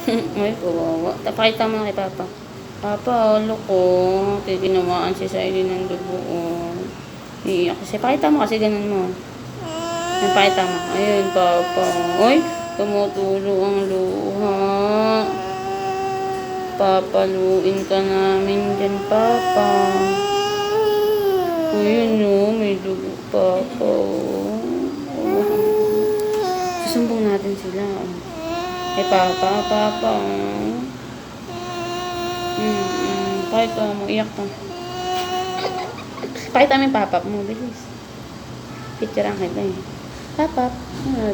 Ay, kawawa. Tapakita mo na kay Papa. Papa, loko. Tinawaan si Siley ng dugo. Iiyak kasi. Pakita mo kasi ganun mo. Pakita mo. Ayun, Papa. Uy, tumutulo ang luha. Papaluin ka namin dyan, Papa. Ayun, no. May dugo, Papa. Susumbong natin sila. Ay, Papa, Papa. Pakita mo, iyak ka. Pakita mo yung Papa mo, bilis. Picture ang kita eh. Papa.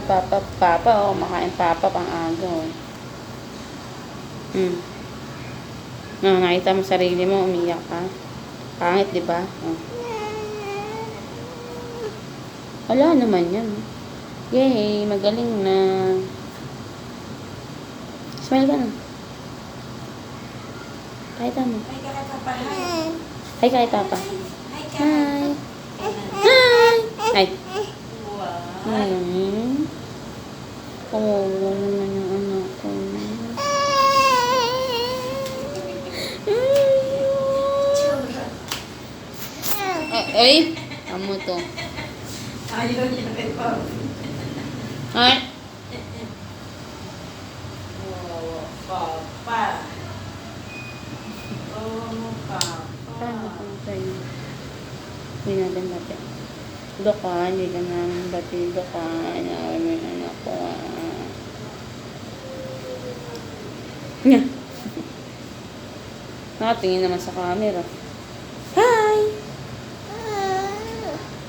Papa, Papa. Makain Papa pang aga. Nakita mo sarili mo, umiyak ka. Pangit, di ba? Wala naman yan. Yay, magaling na. Smile ka na. Pakita mo. Hi, kahit Papa. Hi. Hi. Hi. Kawawa naman yung anak ko. Ay, amo to. Ayaw niya kay Papa. Ay. Papa. Paano kung sa'yo? Hindi natin bati. Doka, hindi ka namin bati. Doka, inaway mo yung anak ko. Nga. Nakatingin naman sa camera. Hi!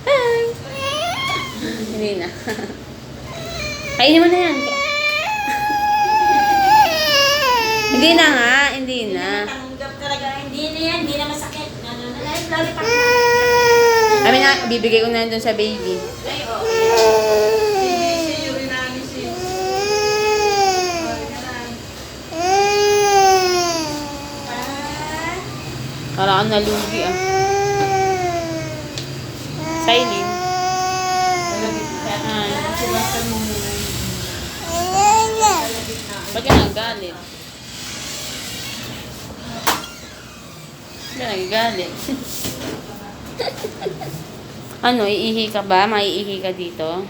Hi! Hindi na. Kainin mo na yan. Hindi na nga, hindi na. Tanggap talaga, hindi na yan, hindi na masakit. Lollipop. Kami na, bibigay ko na doon sa baby. Ay, oo. Si Yuri namin si... Parang nalugi ah. Silent. Silasan mo muna. Ba't ka nagagalit? Ba't ka nagagalit? Ano, iihi ka ba? Maiihi ka dito?